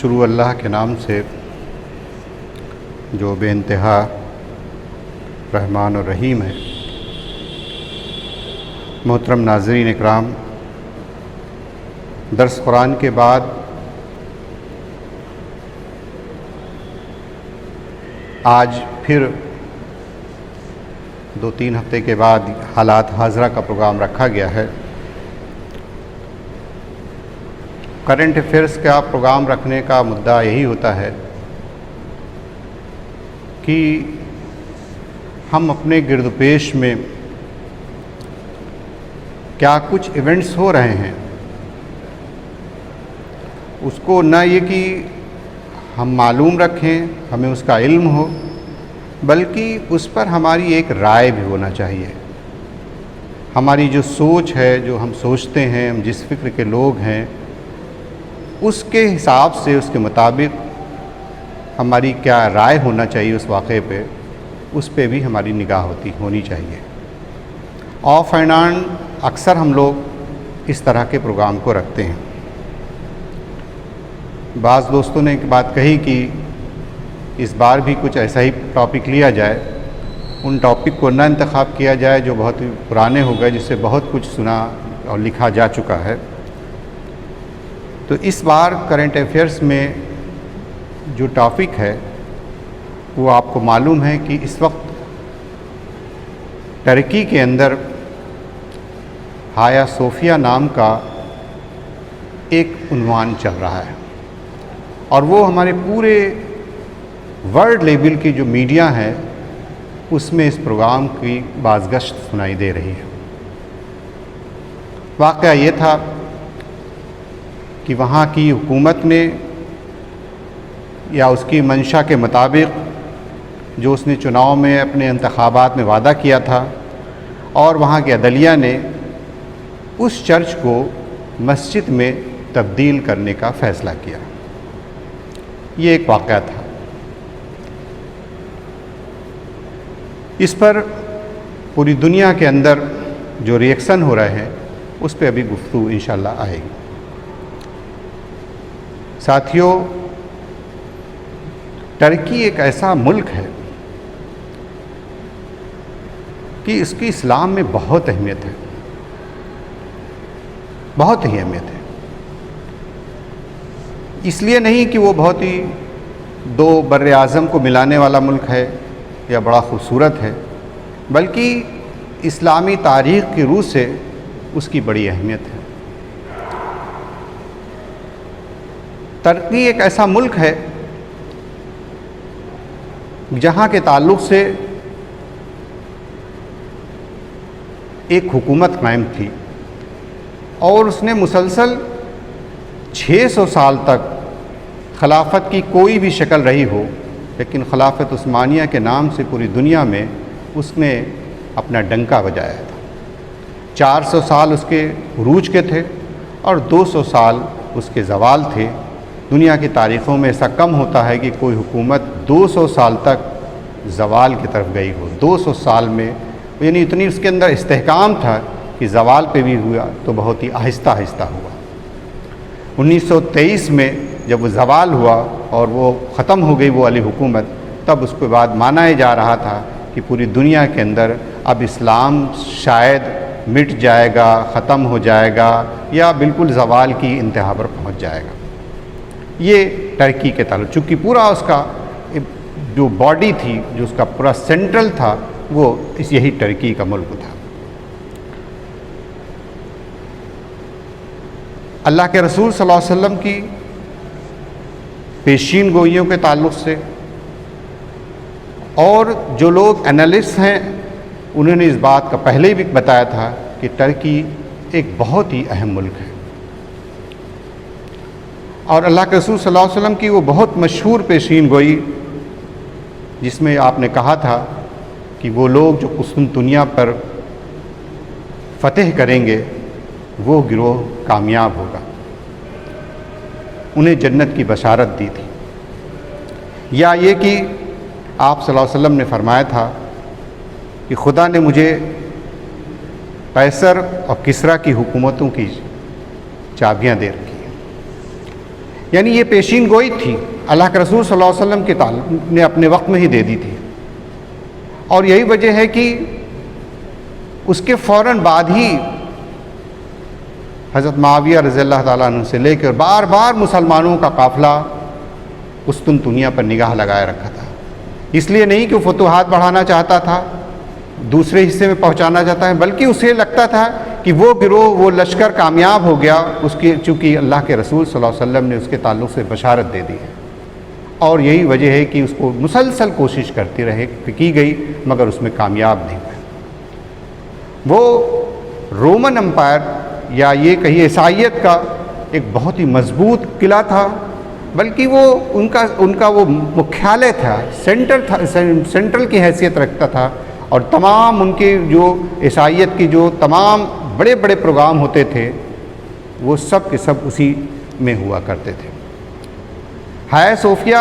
شروع اللہ کے نام سے جو بے انتہا رحمان اور رحیم ہے۔ محترم ناظرین اکرام، درس قرآن کے بعد آج پھر 2-3 ہفتے کے بعد حالات حاضرہ کا پروگرام رکھا گیا ہے۔ کرنٹ افیئرس کا پروگرام رکھنے کا مدعا یہی ہوتا ہے کہ ہم اپنے گرد و پیش میں کیا کچھ ایونٹس ہو رہے ہیں اس کو نہ یہ کہ ہم معلوم رکھیں، ہمیں اس کا علم ہو، بلکہ اس پر ہماری ایک رائے بھی ہونا چاہیے۔ ہماری جو سوچ ہے، جو ہم سوچتے ہیں، ہم جس فکر کے لوگ ہیں، اس کے حساب سے، اس کے مطابق ہماری کیا رائے ہونا چاہیے اس واقعے پہ، اس پہ بھی ہماری نگاہ ہونی چاہیے۔ آف اینڈ آن اکثر ہم لوگ اس طرح کے پروگرام کو رکھتے ہیں۔ بعض دوستوں نے ایک بات کہی کہ اس بار بھی کچھ ایسا ہی ٹاپک لیا جائے، ان ٹاپک کو نہ انتخاب کیا جائے جو بہت ہی پرانے ہو گئے، جس سے بہت کچھ سنا اور لکھا جا چکا ہے۔ تو اس بار کرنٹ افیئرس میں جو ٹاپک ہے وہ آپ کو معلوم ہے کہ اس وقت ترکی کے اندر ہایا صوفیہ نام کا ایک عنوان چل رہا ہے، اور وہ ہمارے پورے ورلڈ لیول کی جو میڈیا ہے اس میں اس پروگرام کی بازگشت سنائی دے رہی ہے۔ واقعہ یہ تھا کہ وہاں کی حکومت نے یا اس کی منشا کے مطابق جو اس نے چناؤ میں اپنے انتخابات میں وعدہ کیا تھا، اور وہاں کے عدلیہ نے اس چرچ کو مسجد میں تبدیل کرنے کا فیصلہ کیا۔ یہ ایک واقعہ تھا۔ اس پر پوری دنیا کے اندر جو ری ایکشن ہو رہے ہیں اس پہ ابھی گفتگو انشاءاللہ آئے گی۔ ساتھیوں، ترکی ایک ایسا ملک ہے کہ اس کی اسلام میں بہت اہمیت ہے، بہت ہی اہمیت ہے۔ اس لیے نہیں کہ وہ بہت ہی دو بر اعظم کو ملانے والا ملک ہے یا بڑا خوبصورت ہے، بلکہ اسلامی تاریخ کی روح سے اس کی بڑی اہمیت ہے۔ ترکی ایک ایسا ملک ہے جہاں کے تعلق سے ایک حکومت قائم تھی، اور اس نے مسلسل 600 سال تک خلافت کی کوئی بھی شکل رہی ہو، لیکن خلافت عثمانیہ کے نام سے پوری دنیا میں اس نے اپنا ڈنکا بجایا تھا۔ 400 سال اس کے عروج کے تھے اور 200 سال اس کے زوال تھے۔ دنیا کی تاریخوں میں ایسا کم ہوتا ہے کہ کوئی حکومت 200 سال تک زوال کی طرف گئی ہو۔ 200 سال میں یعنی اتنی اس کے اندر استحکام تھا کہ زوال پہ بھی ہوا تو بہت ہی آہستہ آہستہ ہوا۔ 1923 میں جب وہ زوال ہوا اور وہ ختم ہو گئی وہ والی حکومت، تب اس کے بعد مانا جا رہا تھا کہ پوری دنیا کے اندر اب اسلام شاید مٹ جائے گا، ختم ہو جائے گا، یا بالکل زوال کی انتہا پر پہنچ جائے گا۔ یہ ترکی کے تعلق، چونکہ پورا اس کا جو باڈی تھی، جو اس کا پورا سینٹرل تھا، وہ یہی ترکی کا ملک تھا۔ اللہ کے رسول صلی اللہ علیہ وسلم کی پیشین گوئیوں کے تعلق سے، اور جو لوگ انالسٹ ہیں انہوں نے اس بات کا پہلے بھی بتایا تھا کہ ترکی ایک بہت ہی اہم ملک ہے، اور اللہ کے رسول صلی اللہ علیہ وسلم کی وہ بہت مشہور پیشین گوئی جس میں آپ نے کہا تھا کہ وہ لوگ جو قسطنطنیہ پر فتح کریں گے وہ گروہ کامیاب ہوگا، انہیں جنت کی بشارت دی تھی۔ یا یہ کہ آپ صلی اللہ علیہ وسلم نے فرمایا تھا کہ خدا نے مجھے قیصر اور کسریٰ کی حکومتوں کی چابیاں دے رکھی ہیں۔ یعنی یہ پیشین گوئی تھی اللہ کے رسول صلی اللہ علیہ وسلم کے تعلق نے اپنے وقت میں ہی دے دی تھی، اور یہی وجہ ہے کہ اس کے فوراً بعد ہی حضرت معاویہ رضی اللہ تعالیٰ عنہ سے لے کر بار بار مسلمانوں کا قافلہ قسطنطنیہ پر نگاہ لگائے رکھا تھا، اس لیے نہیں کہ وہ فتوحات بڑھانا چاہتا تھا، دوسرے حصے میں پہنچانا چاہتا ہے، بلکہ اسے لگتا تھا کہ وہ گروہ وہ لشکر کامیاب ہو گیا، اس کی چونکہ اللہ کے رسول صلی اللہ علیہ وسلم نے اس کے تعلق سے بشارت دے دی ہے، اور یہی وجہ ہے کہ اس کو مسلسل کوشش کرتی رہے کی گئی مگر اس میں کامیاب نہیں ہوئے۔ وہ رومن امپائر یا یہ کہیے عیسائیت کا ایک بہت ہی مضبوط قلعہ تھا، بلکہ وہ ان کا وہ مکھیالے تھا، سینٹرل کی حیثیت رکھتا تھا، اور تمام ان کے جو عیسائیت کی جو تمام بڑے بڑے پروگرام ہوتے تھے وہ سب کے سب اسی میں ہوا کرتے تھے۔ ہائے صوفیہ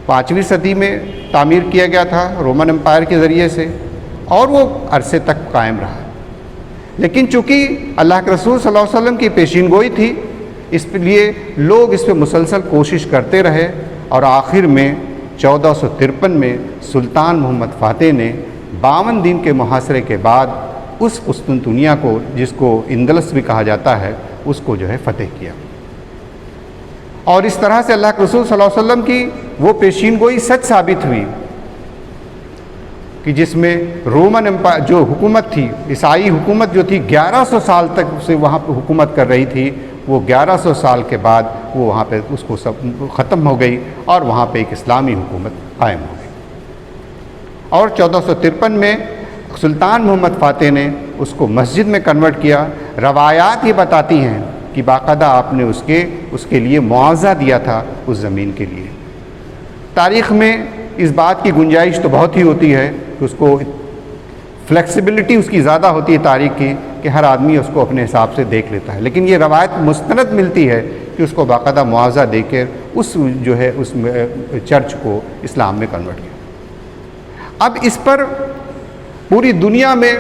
5ویں صدی میں تعمیر کیا گیا تھا رومن امپائر کے ذریعے سے، اور وہ عرصے تک قائم رہا، لیکن چونکہ اللہ کے رسول صلی اللہ علیہ وسلم کی پیشین گوئی تھی، اس لیے لوگ اس پہ مسلسل کوشش کرتے رہے، اور آخر میں 1453 میں سلطان محمد فاتح نے 52 دن کے محاصرے کے بعد اس قسطنطنیہ کو، جس کو اندلس بھی کہا جاتا ہے، اس کو جو ہے فتح کیا، اور اس طرح سے اللہ کے رسول صلی اللہ علیہ وسلم کی وہ پیشین گوئی سچ ثابت ہوئی کہ جس میں رومن امپائر جو حکومت تھی، عیسائی حکومت جو تھی 1100 سال تک سے وہاں پہ حکومت کر رہی تھی، وہ 1100 سال کے بعد وہ وہاں پہ اس کو سب ختم ہو گئی، اور وہاں پہ ایک اسلامی حکومت قائم ہو گئی، اور 1453 میں سلطان محمد فاتح نے اس کو مسجد میں کنورٹ کیا۔ روایات یہ بتاتی ہیں کہ باقاعدہ آپ نے اس کے لیے معاوضہ دیا تھا اس زمین کے لیے۔ تاریخ میں اس بات کی گنجائش تو بہت ہی ہوتی ہے کہ اس کو فلیکسیبلٹی اس کی زیادہ ہوتی ہے تاریخ کی، کہ ہر آدمی اس کو اپنے حساب سے دیکھ لیتا ہے، لیکن یہ روایت مستند ملتی ہے کہ اس کو باقاعدہ معاوضہ دے کر اس چرچ کو اسلام میں کنورٹ کیا۔ اب اس پر پوری دنیا میں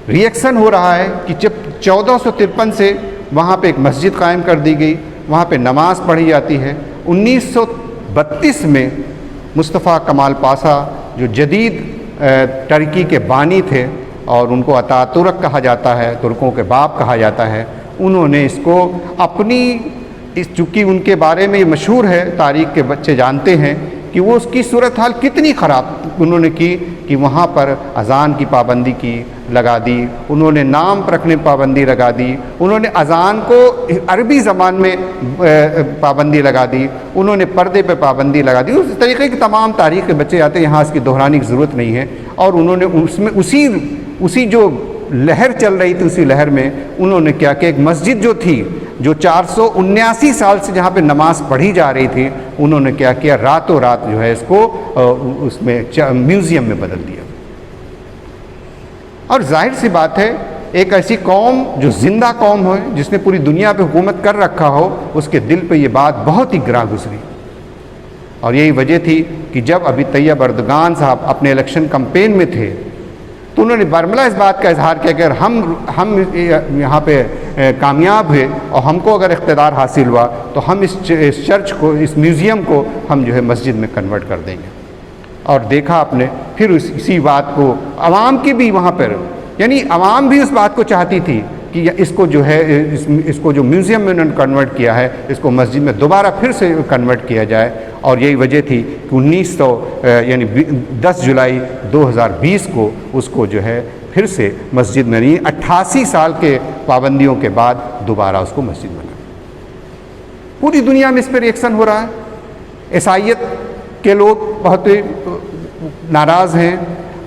ری ایکشن ہو رہا ہے کہ جب 1453 سے وہاں پہ ایک مسجد قائم کر دی گئی، وہاں پہ نماز پڑھی جاتی ہے۔ 1932 میں مصطفیٰ کمال پاشا جو جدید ترکی کے بانی تھے، اور ان کو اتا ترک کہا جاتا ہے، ترکوں کے باپ کہا جاتا ہے، انہوں نے اس کو اپنی چونکہ ان کے بارے میں یہ مشہور ہے، تاریخ کے بچے جانتے ہیں کہ وہ اس کی صورتحال کتنی خراب انہوں نے کی کہ وہاں پر اذان کی پابندی لگا دی، انہوں نے نام پر رکھنے پابندی لگا دی، انہوں نے اذان کو عربی زبان میں پابندی لگا دی، انہوں نے پردے پہ پابندی لگا دی۔ اس طریقے کی تمام تاریخ کے بچے آتے ہیں، یہاں اس کی دہرانے کی ضرورت نہیں ہے، اور انہوں نے اس میں اسی جو لہر چل رہی تھی، اسی لہر میں انہوں نے کیا کہ ایک مسجد جو تھی جو 479 سال سے جہاں پہ نماز پڑھی جا رہی تھی، انہوں نے کیا کیا، راتوں رات جو ہے اس کو اس میں میوزیم میں بدل دیا۔ اور ظاہر سی بات ہے، ایک ایسی قوم جو زندہ قوم ہو، جس نے پوری دنیا پہ حکومت کر رکھا ہو، اس کے دل پہ یہ بات بہت ہی گراں گزری، اور یہی وجہ تھی کہ جب ابھی طیب اردگان صاحب اپنے الیکشن کمپین میں تھے تو انہوں نے برملا اس بات کا اظہار کیا کہ اگر ہم یہاں پہ کامیاب ہوئے اور ہم کو اگر اقتدار حاصل ہوا تو ہم اس چرچ کو، اس میوزیم کو ہم جو ہے مسجد میں کنورٹ کر دیں گے۔ اور دیکھا آپ نے پھر اسی بات کو عوام کی بھی وہاں پر، یعنی عوام بھی اس بات کو چاہتی تھی کہ اس کو جو ہے اس کو جو میوزیم میں انہوں نے کنورٹ کیا ہے، اس کو مسجد میں دوبارہ پھر سے کنورٹ کیا جائے، اور یہی وجہ تھی کہ 10 جولائی 2020 کو اس کو جو ہے پھر سے مسجد میں نہیں، 88 سال کے پابندیوں کے بعد دوبارہ اس کو مسجد بنا۔ پوری دنیا میں اس پہ ریئیکشن ہو رہا ہے، عیسائیت کے لوگ بہت ناراض ہیں۔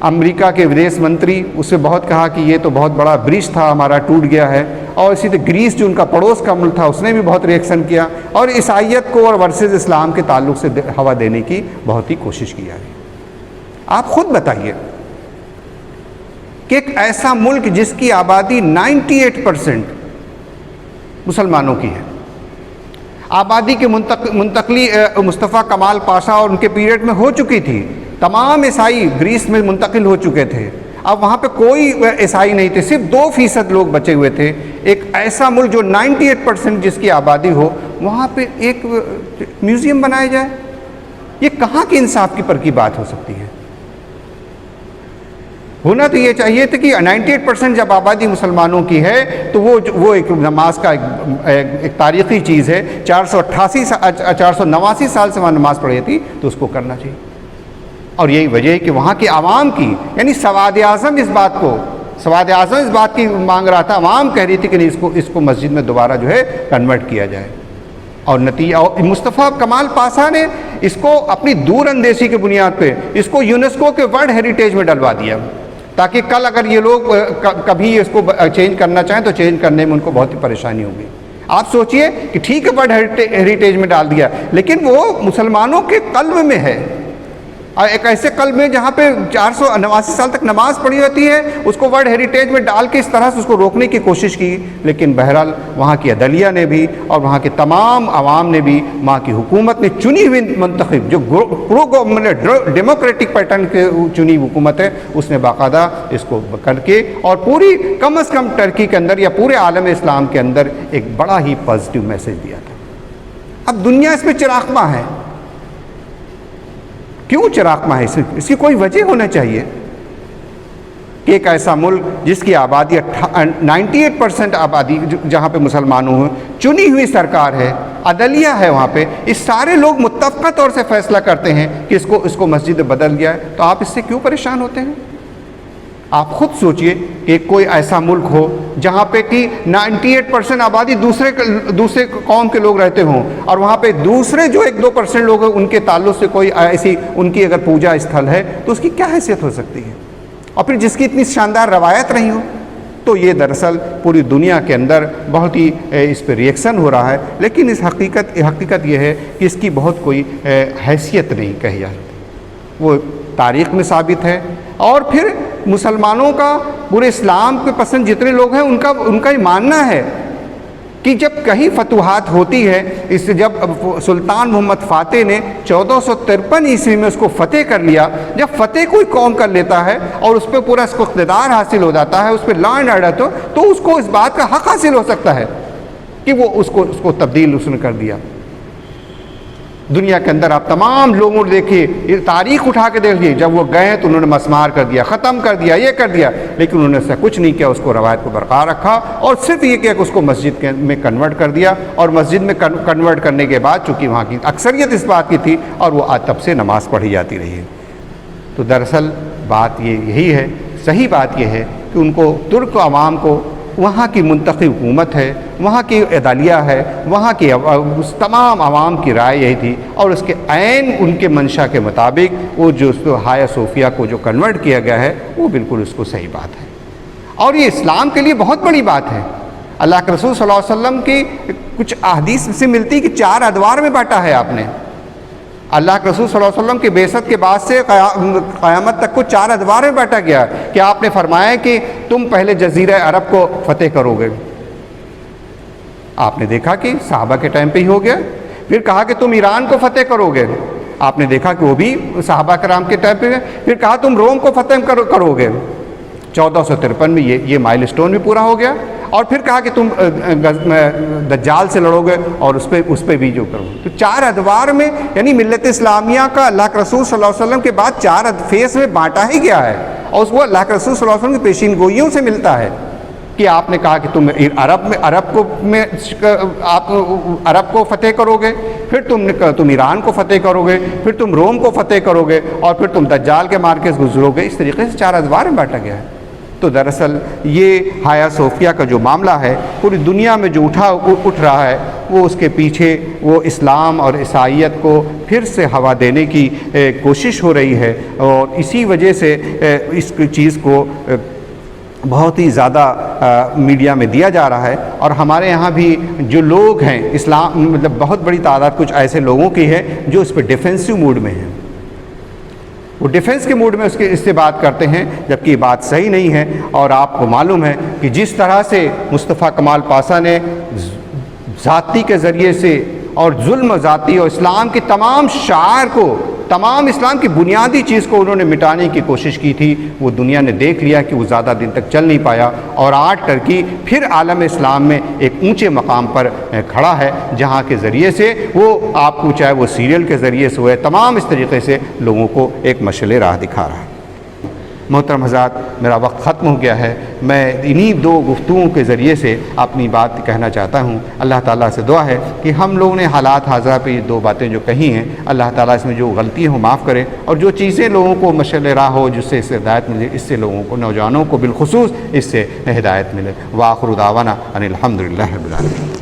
امریکہ کے ودیش منتری اس سے بہت کہا کہ یہ تو بہت بڑا برج تھا ہمارا، ٹوٹ گیا ہے، اور اسی طرح گریس جو ان کا پڑوس کا ملک تھا اس نے بھی بہت ریئیکشن کیا، اور عیسائیت کو اور ورسز اسلام کے تعلق سے ہوا دینے کی بہت ہی کوشش کی جا رہی ہے۔ آپ خود بتائیے کہ ایک ایسا ملک جس کی آبادی 98% مسلمانوں کی ہے، آبادی کی منتقلی مصطفیٰ کمال پاشا اور ان کے پیریڈ میں ہو چکی تھی، تمام عیسائی گریس میں منتقل ہو چکے تھے، اب وہاں پہ کوئی عیسائی نہیں تھے، صرف 2% لوگ بچے ہوئے تھے۔ ایک ایسا ملک جو 98% جس کی آبادی ہو، وہاں پہ ایک میوزیم بنایا جائے، یہ کہاں کی انصاف کی پر کی بات ہو سکتی ہے؟ ہونا تو یہ چاہیے تھا کہ 98% جب آبادی مسلمانوں کی ہے تو وہ ایک نماز کا ایک تاریخی چیز ہے، 489 سال سے وہاں نماز پڑھی تھی، تو اس کو کرنا چاہیے۔ اور یہی وجہ ہے کہ وہاں کے عوام کی، یعنی سواد اعظم اس بات کی مانگ رہا تھا، عوام کہہ رہی تھی کہ نہیں، اس کو مسجد میں دوبارہ جو ہے کنورٹ کیا جائے۔ اور نتیجہ مصطفیٰ کمال پاسا نے اس کو اپنی دور اندیشی کے بنیاد پہ اس کو یونیسکو کے ورلڈ ہیریٹیج میں ڈلوا دیا، تاکہ کل اگر یہ لوگ کبھی اس کو چینج کرنا چاہیں تو چینج کرنے میں ان کو بہت ہی پریشانی ہوگی۔ آپ سوچئے کہ ٹھیک ہے ورلڈ ہیریٹیج میں ڈال دیا، لیکن وہ مسلمانوں کے قلب میں ہے، ایک ایسے قلب میں جہاں پہ 489 سال تک نماز پڑھی ہوتی ہے، اس کو ورلڈ ہیریٹیج میں ڈال کے اس طرح سے اس کو روکنے کی کوشش کی، لیکن بہرحال وہاں کی عدلیہ نے بھی اور وہاں کے تمام عوام نے بھی، وہاں کی حکومت نے چنی ہوئی منتخب جو پرو گورنمنٹ ڈیموکریٹک پیٹرن کے چنی حکومت ہے، اس نے باقاعدہ اس کو کر کے اور پوری کم از کم ٹرکی کے اندر یا پورے عالم اسلام کے اندر ایک بڑا ہی پازیٹیو میسج دیا تھا۔ اب دنیا اس میں چراغماں ہے، کیوں چراغماں ہے؟ اس کی کوئی وجہ ہونا چاہیے کہ ایک ایسا ملک جس کی آبادی 98% آبادی جہاں پہ مسلمانوں ہیں، چنی ہوئی سرکار ہے، عدلیہ ہے، وہاں پہ اس سارے لوگ متفقہ طور سے فیصلہ کرتے ہیں کہ اس کو مسجد بدل گیا ہے، تو آپ اس سے کیوں پریشان ہوتے ہیں؟ آپ خود سوچئے کہ کوئی ایسا ملک ہو جہاں پہ کہ 98% آبادی دوسرے قوم کے لوگ رہتے ہوں، اور وہاں پہ دوسرے جو 1-2% لوگ ہیں ان کے تعلق سے کوئی ایسی ان کی اگر پوجا استھل ہے تو اس کی کیا حیثیت ہو سکتی ہے؟ اور پھر جس کی اتنی شاندار روایت رہی ہو، تو یہ دراصل پوری دنیا کے اندر بہت ہی اس پہ ریئیکشن ہو رہا ہے، لیکن اس حقیقت یہ ہے کہ اس کی بہت کوئی حیثیت نہیں کہی جاتی، وہ تاریخ میں ثابت ہے۔ اور پھر مسلمانوں کا، پورے اسلام کے پسند جتنے لوگ ہیں ان کا یہ ماننا ہے کہ جب کہیں فتوحات ہوتی ہے، اس سے جب سلطان محمد فاتح نے 1453 عیسوی میں اس کو فتح کر لیا، جب فتح کوئی قوم کر لیتا ہے اور اس پہ پورا اس کو اقتدار حاصل ہو جاتا ہے، اس پہ لا اینڈ آرڈر، تو اس کو اس بات کا حق حاصل ہو سکتا ہے کہ وہ اس کو تبدیل اس نے کر دیا۔ دنیا کے اندر آپ تمام لوگوں نے دیکھیے، تاریخ اٹھا کے دیکھ لیجیے، جب وہ گئے تو انہوں نے مسمار کر دیا، ختم کر دیا، یہ کر دیا، لیکن انہوں نے ایسا کچھ نہیں کیا، اس کو روایت کو برقرار رکھا اور صرف یہ کیا کہ اس کو مسجد میں کنورٹ کر دیا، اور مسجد میں کنورٹ کرنے کے بعد چونکہ وہاں کی اکثریت اس بات کی تھی اور وہ آج تب سے نماز پڑھی جاتی رہی ہے۔ تو دراصل بات یہی ہے، صحیح بات یہ ہے کہ ان کو، ترک عوام کو، وہاں کی منتخب حکومت ہے، وہاں کی عدلیہ ہے، وہاں کی تمام عوام کی رائے یہی تھی، اور اس کے عین ان کے منشا کے مطابق وہ جو اس کو ہایا صوفیہ کو جو کنورٹ کیا گیا ہے، وہ بالکل اس کو صحیح بات ہے، اور یہ اسلام کے لیے بہت بڑی بات ہے۔ اللہ کے رسول صلی اللہ علیہ وسلم کی کچھ احادیث سے ملتی کہ 4 ادوار میں بانٹا ہے آپ نے۔ اللہ کے رسول صلی اللہ علیہ وسلم کی بعثت کے بعد سے قیامت تک کو 4 ادوار میں بانٹا گیا کہ آپ نے فرمایا کہ تم پہلے جزیرہ عرب کو فتح کرو گے، آپ نے دیکھا کہ صحابہ کے ٹائم پہ ہی ہو گیا۔ پھر کہا کہ تم ایران کو فتح کرو گے، آپ نے دیکھا کہ وہ بھی صحابہ کرام کے ٹائم پہ۔ پھر کہا تم روم کو فتح کرو گے، 1453 میں یہ مائل سٹون بھی پورا ہو گیا۔ اور پھر کہا کہ تم دجال سے لڑو گے اور اس پہ بھی جو کرو گے۔ تو 4 ادوار میں، یعنی ملت اسلامیہ کا اللہ کے رسول صلی اللہ علیہ وسلم کے بعد 4 فیس میں بانٹا ہی گیا ہے، اور اس کو اللہ کے رسول صلی اللہ علیہ وسلم کی پیشین گوئیوں سے ملتا ہے کہ آپ نے کہا کہ تم عرب کو فتح کرو گے، پھر تم ایران کو فتح کرو گے، پھر تم روم کو فتح کرو گے، اور پھر تم دجال کے مار کے گزرو گے۔ اس طریقے سے 4 ادوار میں بانٹا گیا ہے۔ تو دراصل یہ ہایا صوفیہ کا جو معاملہ ہے، پوری دنیا میں جو اٹھ رہا ہے، وہ اس کے پیچھے وہ اسلام اور عیسائیت کو پھر سے ہوا دینے کی کوشش ہو رہی ہے، اور اسی وجہ سے اس چیز کو بہت ہی زیادہ میڈیا میں دیا جا رہا ہے۔ اور ہمارے یہاں بھی جو لوگ ہیں، اسلام مطلب بہت بڑی تعداد کچھ ایسے لوگوں کی ہے جو اس پہ ڈیفینسو موڈ میں ہیں، وہ ڈیفنس کے موڈ میں اس سے بات کرتے ہیں، جبکہ یہ بات صحیح نہیں ہے۔ اور آپ کو معلوم ہے کہ جس طرح سے مصطفیٰ کمال پاسا نے ذاتی کے ذریعے سے اور ظلم ذاتی اور اسلام کے تمام شعائر کو تمام اسلام کی بنیادی چیز کو انہوں نے مٹانے کی کوشش کی تھی، وہ دنیا نے دیکھ لیا کہ وہ زیادہ دن تک چل نہیں پایا، اور آج ٹرکی پھر عالم اسلام میں ایک اونچے مقام پر کھڑا ہے، جہاں کے ذریعے سے وہ آپ کو چاہے وہ سیریل کے ذریعے سے ہوئے تمام اس طریقے سے لوگوں کو ایک مشعل راہ دکھا رہا ہے۔ محترم حضرات، میرا وقت ختم ہو گیا ہے، میں انہی دو گفتگوؤں کے ذریعے سے اپنی بات کہنا چاہتا ہوں۔ اللہ تعالیٰ سے دعا ہے کہ ہم لوگوں نے حالات حاضرہ پہ یہ دو باتیں جو کہی ہیں، اللہ تعالیٰ اس میں جو غلطی ہو معاف کرے، اور جو چیزیں لوگوں کو مشعل راہ ہو، جس سے اس سے ہدایت ملے، اس سے لوگوں کو، نوجوانوں کو بالخصوص اس سے ہدایت ملے۔ وآخر دعوانا ان الحمد للہ رب العالمین۔